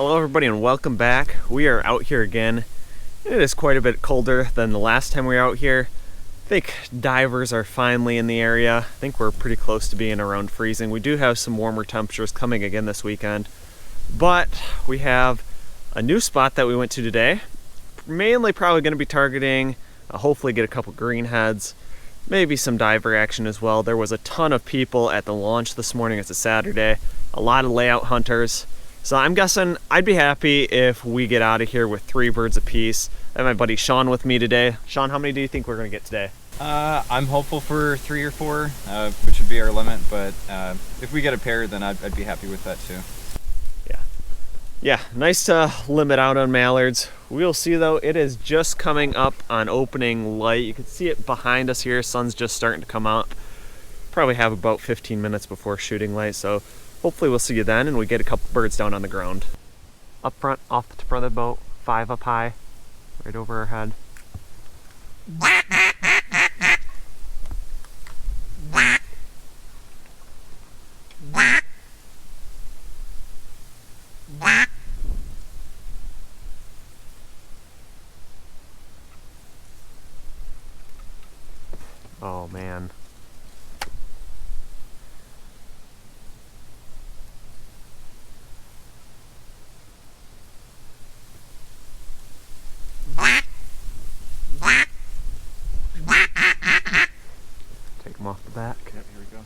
Hello everybody and welcome back. We are out here again. It is quite a bit colder than the last time we were out here. I think divers are finally in the area. I think we're pretty close to being around freezing. We do have some warmer temperatures coming again this weekend. But we have a new spot that we went to today. Mainly probably going to be targeting, hopefully get a couple greenheads, maybe some diver action as well. There was a ton of people at the launch this morning. It's a Saturday. A lot of layout hunters. So I'm guessing I'd be happy if we get out of here with 3 birds apiece. I have my buddy Sean with me today. Sean, how many do you think we're going to get today? I'm hopeful for 3 or 4, which would be our limit, but if we get a pair, then I'd be happy with that too. Yeah, nice to limit out on mallards. We'll see though, it is just coming up on opening light. You can see it behind us here. Sun's just starting to come up. Probably have about 15 minutes before shooting light, so hopefully we'll see you then and we get a couple birds down on the ground. Up front, off the front of the boat, 5 up high, right over our head. Oh man. Take them off the back. Yep, here we go.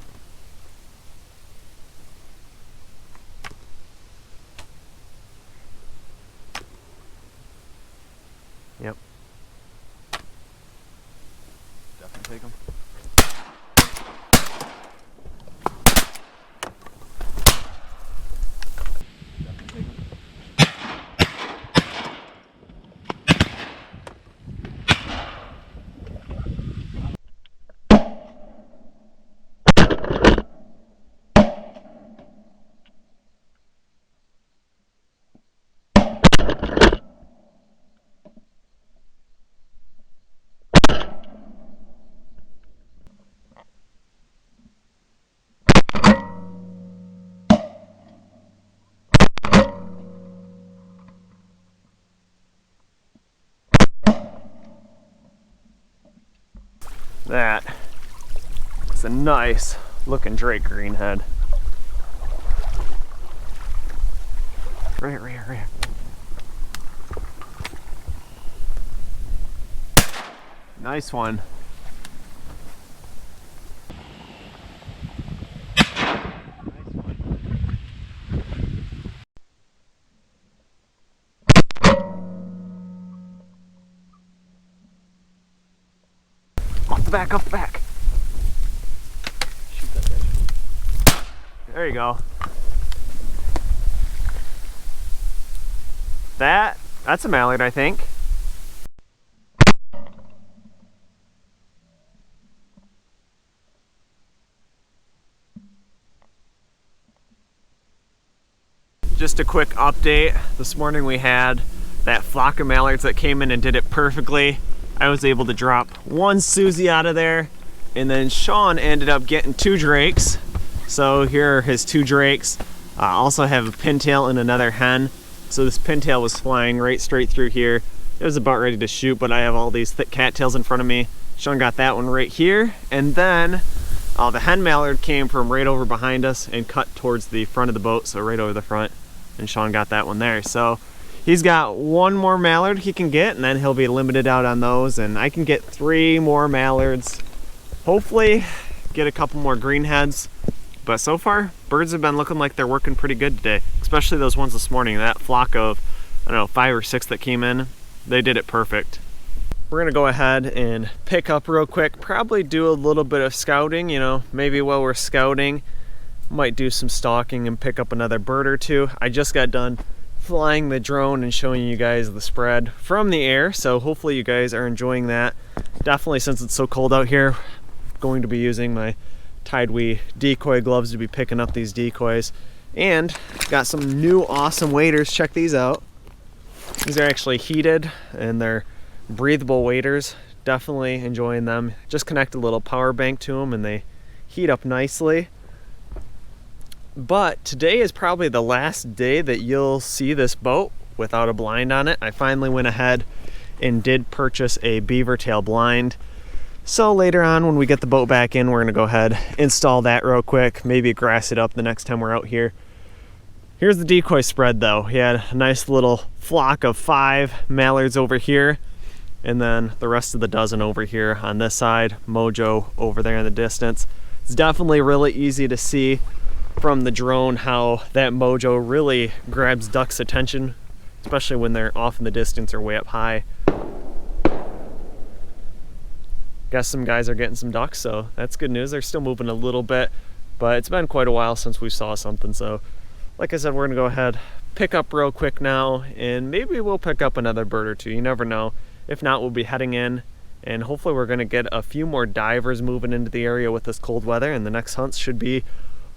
Yep. Definitely take them. That is a nice looking Drake greenhead. Right here, right here, right here. Nice one. Off the back. Shoot that bitch. There you go. That's a mallard, I think. Just a quick update. This morning we had that flock of mallards that came in and did it perfectly. I was able to drop 1 Susie out of there, and then Sean ended up getting 2 drakes. So here are his 2 drakes. I also have a pintail and another hen. So this pintail was flying right straight through here. It was about ready to shoot, but I have all these thick cattails in front of me. Sean got that one right here, and then the hen mallard came from right over behind us and cut towards the front of the boat, so right over the front, and Sean got that one there. So he's got 1 more mallard he can get, and then he'll be limited out on those, and I can get 3 more mallards. Hopefully get a couple more greenheads, but so far birds have been looking like they're working pretty good today, especially those ones this morning. That flock of, I don't know, 5 or 6 that came in, they did it perfect. We're gonna go ahead and pick up real quick, probably do a little bit of scouting, you know, maybe while we're scouting, might do some stalking and pick up another bird or 2. I just got done flying the drone and showing you guys the spread from the air, so hopefully you guys are enjoying that. Definitely, since it's so cold out here, I'm going to be using my Tidewee decoy gloves to be picking up these decoys. And got some new awesome waders. Check these out. These are actually heated and they're breathable waders. Definitely enjoying them. Just connect a little power bank to them and they heat up nicely. But today is probably the last day that you'll see this boat without a blind on it. I finally went ahead and did purchase a beaver tail blind. So later on when we get the boat back in, we're gonna go ahead, install that real quick, maybe grass it up the next time we're out here. Here's the decoy spread though. He had a nice little flock of 5 mallards over here, and then the rest of the dozen over here on this side, mojo over there in the distance. It's definitely really easy to see from the drone how that mojo really grabs ducks' attention, especially when they're off in the distance or way up high. Guess some guys are getting some ducks, so that's good news. They're still moving a little bit, but it's been quite a while since we saw something. So like I said, we're gonna go ahead, pick up real quick now, and maybe we'll pick up another bird or two. You never know. If not, we'll be heading in, and hopefully we're gonna get a few more divers moving into the area with this cold weather, and the next hunts should be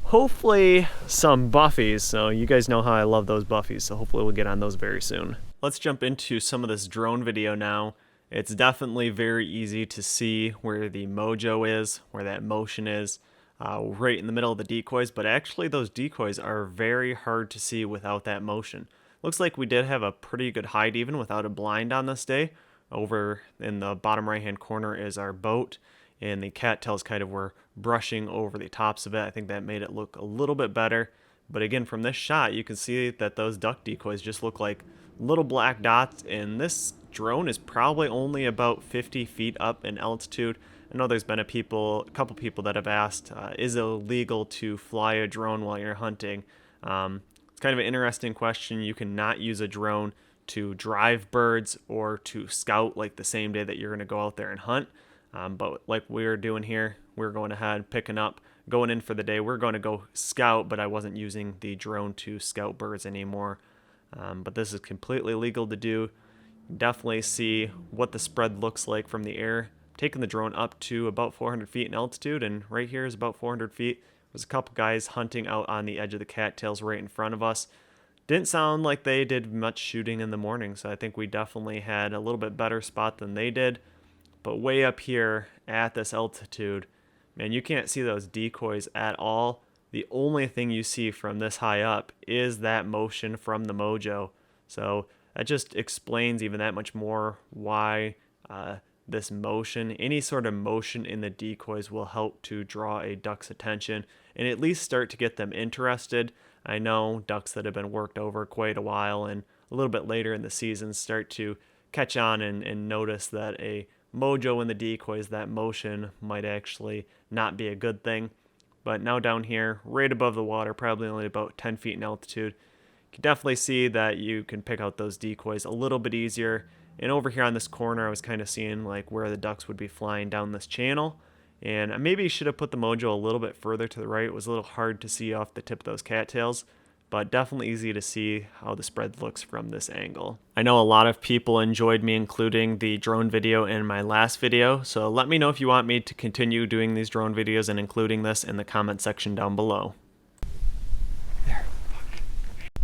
hopefully some buffies. So you guys know how I love those buffies, so hopefully we'll get on those very soon. Let's jump into some of this drone video now. It's definitely very easy to see where the mojo is, where that motion is, right in the middle of the decoys, but actually those decoys are very hard to see without that motion. Looks like we did have a pretty good hide even without a blind on this day. Over in the bottom right hand corner is our boat, and the cattails kind of were brushing over the tops of it. I think that made it look a little bit better. But again, from this shot, you can see that those duck decoys just look like little black dots, and this drone is probably only about 50 feet up in altitude. I know there's been a couple people that have asked, is it illegal to fly a drone while you're hunting? It's kind of an interesting question. You cannot use a drone to drive birds or to scout like the same day that you're going to go out there and hunt. But like we're doing here, we're going ahead, picking up, going in for the day. We're going to go scout, but I wasn't using the drone to scout birds anymore. But this is completely legal to do. Definitely see what the spread looks like from the air. Taking the drone up to about 400 feet in altitude, and right here is about 400 feet. There's a couple guys hunting out on the edge of the cattails right in front of us. Didn't sound like they did much shooting in the morning, so I think we definitely had a little bit better spot than they did. But way up here at this altitude, man, you can't see those decoys at all. The only thing you see from this high up is that motion from the mojo. So that just explains even that much more why this motion, any sort of motion in the decoys will help to draw a duck's attention and at least start to get them interested. I know ducks that have been worked over quite a while and a little bit later in the season start to catch on and notice that a mojo in the decoys, that motion might actually not be a good thing. But now down here, right above the water, probably only about 10 feet in altitude, you can definitely see that you can pick out those decoys a little bit easier. And over here on this corner, I was kind of seeing like where the ducks would be flying down this channel. And I maybe should have put the mojo a little bit further to the right. It was a little hard to see off the tip of those cattails, but definitely easy to see how the spread looks from this angle. I know a lot of people enjoyed me including the drone video in my last video, so let me know if you want me to continue doing these drone videos and including this in the comment section down below. There.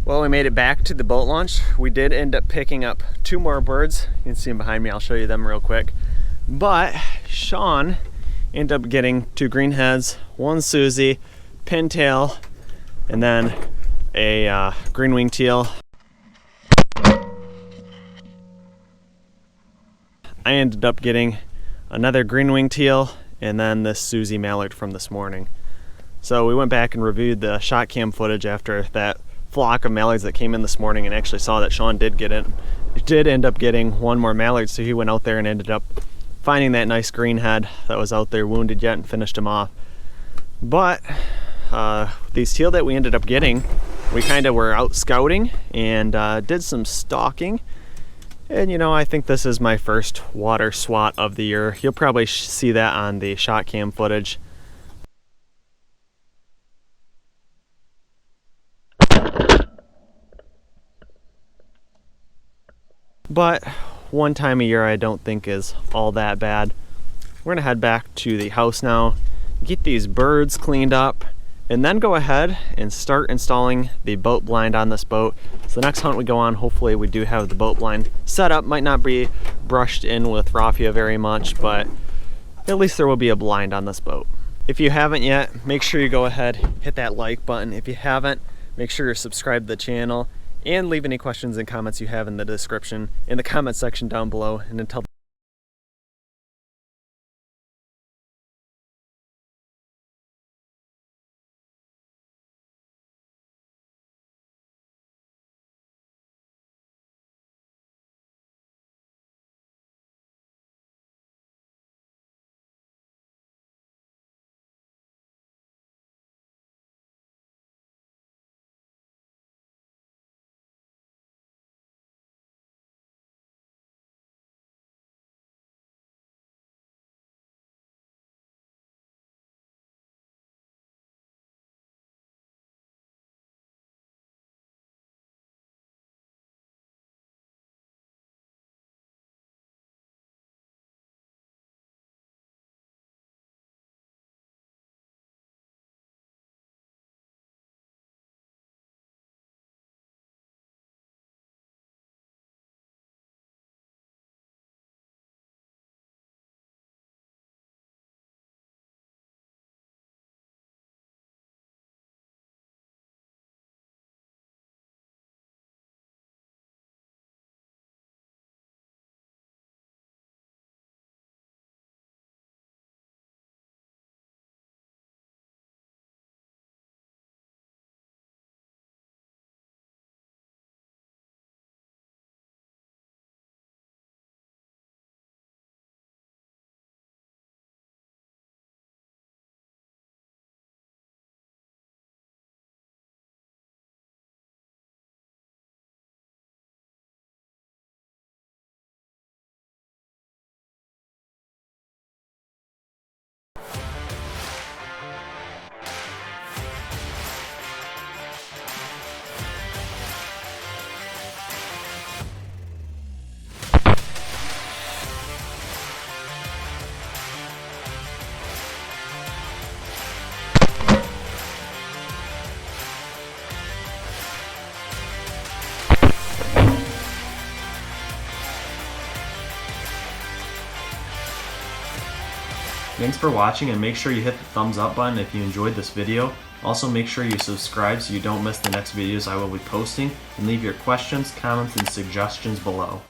Well, we made it back to the boat launch. We did end up picking up 2 more birds. You can see them behind me. I'll show you them real quick. But Sean ended up getting 2 greenheads, 1 Susie, pintail, and then a green-winged teal. I ended up getting another green-winged teal and then this Susie mallard from this morning. So we went back and reviewed the ShotKam footage after that flock of mallards that came in this morning and actually saw that Sean did end up getting 1 more mallard, so he went out there and ended up finding that nice greenhead that was out there wounded yet and finished him off. But these teal that we ended up getting, we kind of were out scouting and did some stalking. And you know, I think this is my first water swat of the year. You'll probably see that on the ShotKam footage. But one time a year I don't think is all that bad. We're gonna head back to the house now, get these birds cleaned up, and then go ahead and start installing the boat blind on this boat. So the next hunt we go on, hopefully we do have the boat blind set up. Might not be brushed in with raffia very much, but at least there will be a blind on this boat. If you haven't yet, make sure you go ahead, hit that like button. If you haven't, make sure you're subscribed to the channel and leave any questions and comments you have in the description, in the comment section down below. And until thanks for watching, and make sure you hit the thumbs up button if you enjoyed this video. Also, make sure you subscribe so you don't miss the next videos I will be posting, and leave your questions, comments, and suggestions below.